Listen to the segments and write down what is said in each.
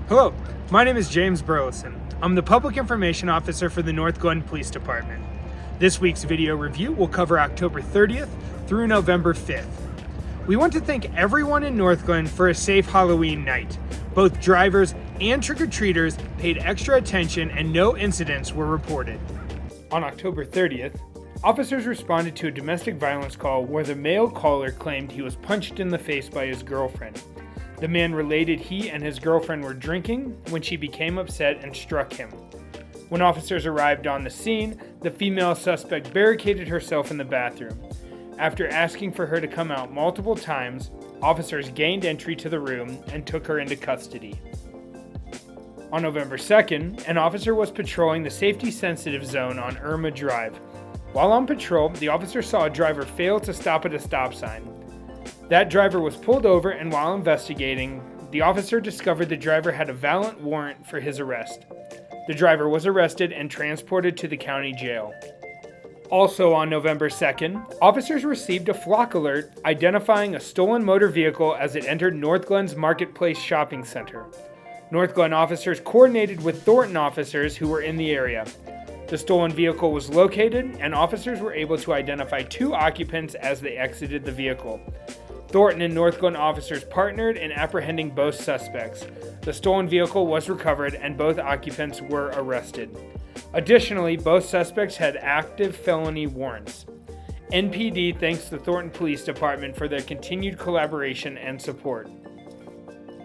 Hello, my name is James Burleson. I'm the Public Information Officer for the North Glen Police Department. This week's video review will cover October 30th through November 5th. We want to thank everyone in North Glen for a safe Halloween night. Both drivers and trick-or-treaters paid extra attention and no incidents were reported. On October 30th, officers responded to a domestic violence call where the male caller claimed he was punched in the face by his girlfriend. The man related he and his girlfriend were drinking when she became upset and struck him. When officers arrived on the scene, the female suspect barricaded herself in the bathroom. After asking for her to come out multiple times, officers gained entry to the room and took her into custody. On November 2nd, an officer was patrolling the safety-sensitive zone on Irma Drive. While on patrol, the officer saw a driver fail to stop at a stop sign. That driver was pulled over, and while investigating, the officer discovered the driver had a valid warrant for his arrest. The driver was arrested and transported to the county jail. Also on November 2nd, officers received a flock alert identifying a stolen motor vehicle as it entered North Glen's Marketplace Shopping Center. North Glen officers coordinated with Thornton officers who were in the area. The stolen vehicle was located, and officers were able to identify two occupants as they exited the vehicle. Thornton and North Glen officers partnered in apprehending both suspects. The stolen vehicle was recovered and both occupants were arrested. Additionally, both suspects had active felony warrants. NPD thanks the Thornton Police Department for their continued collaboration and support.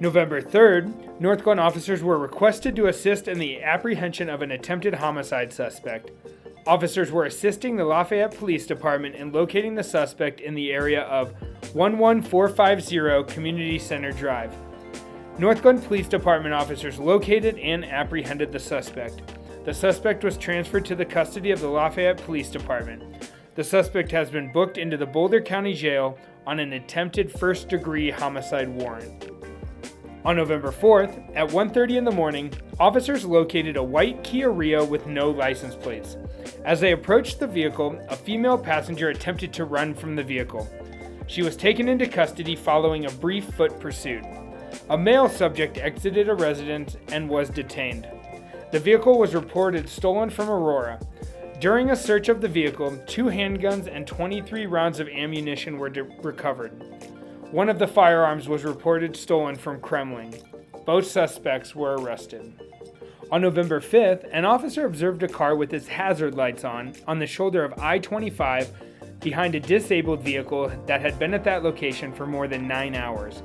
November 3rd, North Glen officers were requested to assist in the apprehension of an attempted homicide suspect. Officers were assisting the Lafayette Police Department in locating the suspect in the area of 11450 Community Center Drive. North Glen Police Department officers located and apprehended the suspect. The suspect was transferred to the custody of the Lafayette Police Department. The suspect has been booked into the Boulder County Jail on an attempted first-degree homicide warrant. On November 4th, at 1:30 in the morning, officers located a white Kia Rio with no license plates. As they approached the vehicle, a female passenger attempted to run from the vehicle. She was taken into custody following a brief foot pursuit. A male subject exited a residence and was detained. The vehicle was reported stolen from Aurora. During a search of the vehicle, 2 handguns and 23 rounds of ammunition were recovered. One of the firearms was reported stolen from Kremling. Both suspects were arrested. On November 5th, an officer observed a car with its hazard lights on the shoulder of I-25 behind a disabled vehicle that had been at that location for more than 9 hours.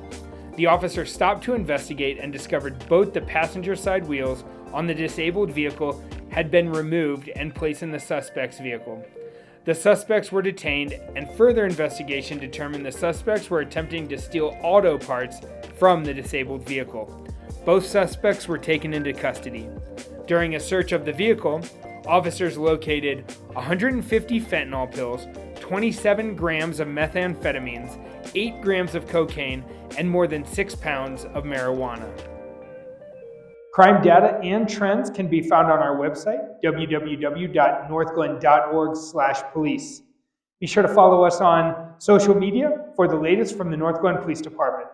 The officer stopped to investigate and discovered both the passenger side wheels on the disabled vehicle had been removed and placed in the suspect's vehicle. The suspects were detained, and further investigation determined the suspects were attempting to steal auto parts from the disabled vehicle. Both suspects were taken into custody. During a search of the vehicle, officers located 150 fentanyl pills, 27 grams of methamphetamines, 8 grams of cocaine, and more than 6 pounds of marijuana. Crime data and trends can be found on our website, www.northglen.org/police. Be sure to follow us on social media for the latest from the North Glen Police Department.